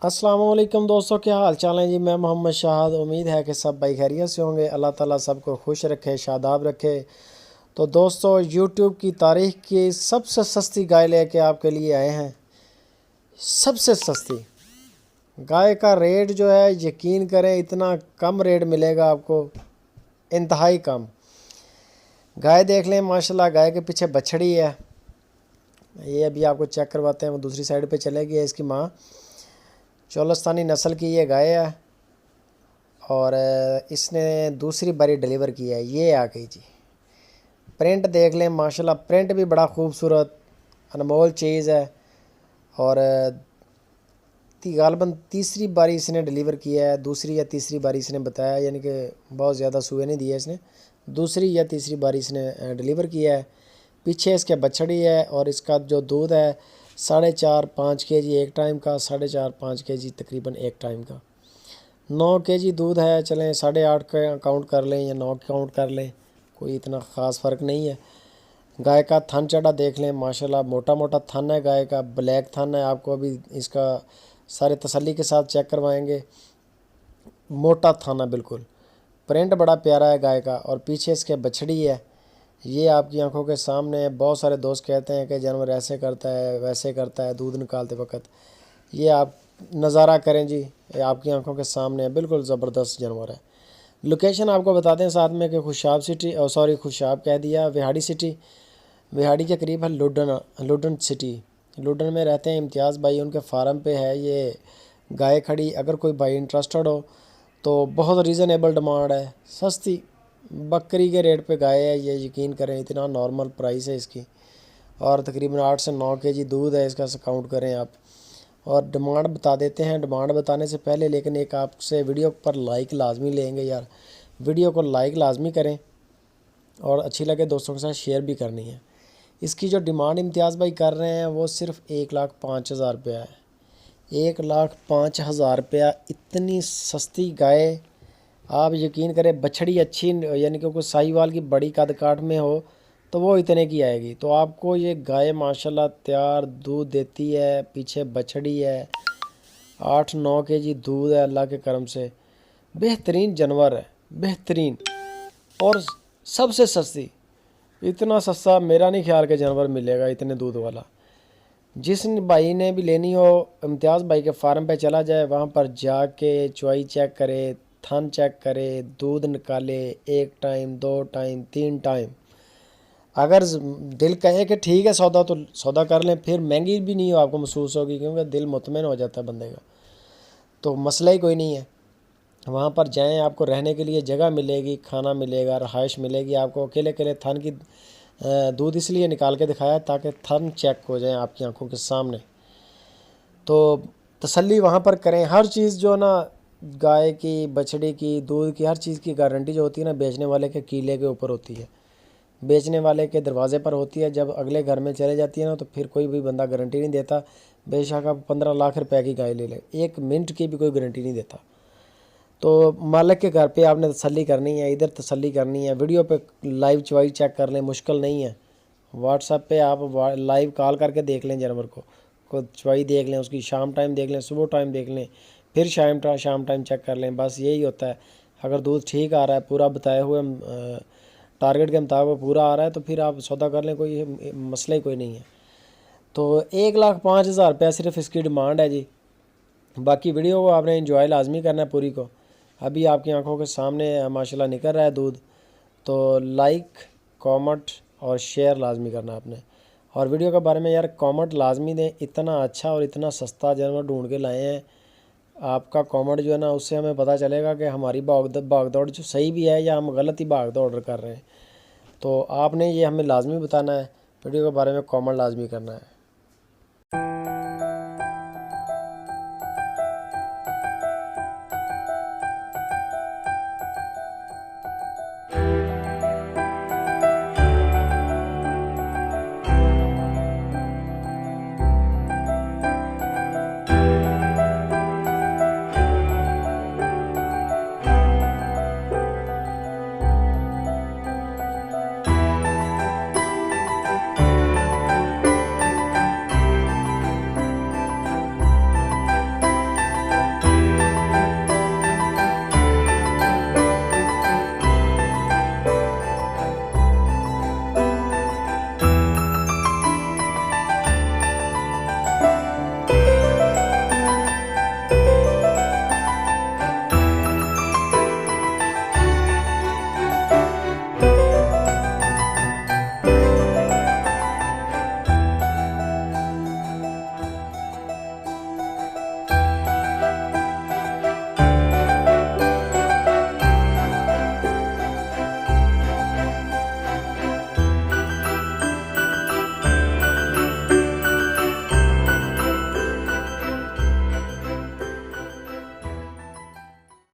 अस्सलाम वालेकुम दोस्तों, क्या हाल चाल है जी। मैं मोहम्मद शाहद। उम्मीद है कि सब भाई खैरियत से होंगे। अल्लाह ताला सबको खुश रखे, शादाब रखे। तो दोस्तों, यूट्यूब की तारीख की सबसे सस्ती गाय लेके आपके लिए आए हैं। सबसे सस्ती गाय का रेट जो है, यकीन करें इतना कम रेट मिलेगा आपको, इंतहाई कम। गाय देख लें माशाल्लाह, गाय के पीछे बछड़ी है। ये अभी आपको चेक करवाते हैं। वो दूसरी साइड पे चलेगी। है इसकी माँ, चोलस्तानी नस्ल की ये गाय है और इसने दूसरी बारी डिलीवर किया है। ये आ गई जी। प्रिंट देख लें माशाल्लाह, प्रिंट भी बड़ा खूबसूरत अनमोल चीज़ है। और गालबन तीसरी बारी इसने डिलीवर किया है। दूसरी या तीसरी बारी इसने बताया, यानी कि बहुत ज़्यादा सूए नहीं दिए इसने। दूसरी या तीसरी बारी इसने डिलीवर किया है। पीछे इसके बछड़ी है और इसका जो दूध है 4.5-5 केजी एक टाइम का, 4.5-5 केजी तकरीबन एक टाइम का। 9 केजी दूध है। चलें 8.5 का काउंट कर लें या 9 काउंट कर लें, कोई इतना ख़ास फ़र्क नहीं है। गाय का थन चढ़ा देख लें माशाल्लाह, मोटा मोटा थन है गाय का, ब्लैक थन है। आपको अभी इसका सारे तसल्ली के साथ चेक करवाएंगे। मोटा थन है बिल्कुल। प्रिंट बड़ा प्यारा है गाय का। और पीछे इसके बछड़ी है। ये आपकी आंखों के सामने। बहुत सारे दोस्त कहते हैं कि जानवर ऐसे करता है वैसे करता है दूध निकालते वक्त। ये आप नज़ारा करें जी, ये आपकी आंखों के सामने है। बिल्कुल ज़बरदस्त जानवर है। लोकेशन आपको बता दें साथ में कि खुशाब सिटी, सॉरी खुशाब कह दिया, विहाड़ी सिटी। विहाड़ी के करीब है लुडन सिटी। लुडन में रहते हैं इम्तियाज़ भाई, उनके फार्म पे है ये गाय खड़ी। अगर कोई भाई इंटरेस्टेड हो तो बहुत रीज़नेबल डिमांड है, सस्ती बकरी के रेट पे गाय है ये, यकीन करें इतना नॉर्मल प्राइस है इसकी। और तकरीबन 8 से 9 केजी दूध है इसका, काउंट करें आप। और डिमांड बता देते हैं। डिमांड बताने से पहले लेकिन एक आपसे वीडियो पर लाइक लाजमी लेंगे यार। वीडियो को लाइक लाजमी करें और अच्छी लगे दोस्तों के साथ शेयर भी करनी है। इसकी जो डिमांड इम्तियाज़ भाई कर रहे हैं वो सिर्फ 1,05,000 रुपया है। 1,05,000 रुपया। इतनी सस्ती गाय, आप यकीन करें बछड़ी अच्छी, यानी कि कोई साहिवाल की बड़ी कद काठ में हो तो वो इतने की आएगी। तो आपको ये गाय माशाल्लाह तैयार दूध देती है। पीछे बछड़ी है, 8-9 केजी दूध है अल्लाह के करम से। बेहतरीन जानवर है, बेहतरीन। और सबसे सस्ती। इतना सस्ता मेरा नहीं ख्याल के जानवर मिलेगा इतने दूध वाला। जिस भाई ने भी लेनी हो इम्तियाज़ भाई के फार्म पे चला जाए, वहाँ पर जाके चुआई चेक करे, थन चेक करे, दूध निकाले। 1 टाइम 2 टाइम 3 टाइम। अगर दिल कहे कि ठीक है सौदा, तो सौदा कर लें। फिर महंगी भी नहीं हो आपको महसूस होगी, क्योंकि दिल मुतमईन हो जाता है बंदे का। तो मसला ही कोई नहीं है। वहाँ पर जाएं, आपको रहने के लिए जगह मिलेगी, खाना मिलेगा, रहाइश मिलेगी आपको। अकेले अकेले थन की दूध इसलिए निकाल के दिखाया ताकि थन चेक हो जाए आपकी आंखों के सामने। तो तसल्ली वहाँ पर करें। हर चीज़ जो ना, गाय की, बछड़ी की, दूध की, हर चीज़ की गारंटी जो होती है ना, बेचने वाले के कीले के ऊपर होती है, बेचने वाले के दरवाजे पर होती है। जब अगले घर में चले जाती है ना, तो फिर कोई भी बंदा गारंटी नहीं देता। बेशक आप 15 लाख रुपए की गाय ले लें, 1 मिनट की भी कोई गारंटी नहीं देता। तो मालिक के घर पे आपने तसल्ली करनी है, इधर तसल्ली करनी है। वीडियो पे लाइव चवाई चेक कर लें, मुश्किल नहीं है। व्हाट्सएप पे आप लाइव कॉल करके देख लें जानवर को चवाई देख लें, उसकी शाम टाइम देख लें, सुबह टाइम देख लें, फिर शाम टाइम चेक कर लें। बस यही होता है। अगर दूध ठीक आ रहा है, पूरा बताए हुए टारगेट के मुताबिक पूरा आ रहा है, तो फिर आप सौदा कर लें, कोई मसला ही कोई नहीं है। तो 1,05,000 रुपया सिर्फ इसकी डिमांड है जी। बाकी वीडियो को आपने इंजॉय लाजमी करना है पूरी को। अभी आपकी आंखों के सामने माशाल्लाह निकल रहा है दूध। तो लाइक, कमेंट और शेयर लाजमी करना आपने। और वीडियो के बारे में यार कमेंट लाजमी दें। इतना अच्छा और इतना सस्ता जानवर ढूंढ के लाए हैं। आपका कमेंट जो है ना, उससे हमें पता चलेगा कि हमारी भागदौड़ जो सही भी है या हम गलत ही भागदौड़ कर रहे हैं। तो आपने ये हमें लाजमी बताना है। वीडियो के बारे में कमेंट लाजमी करना है।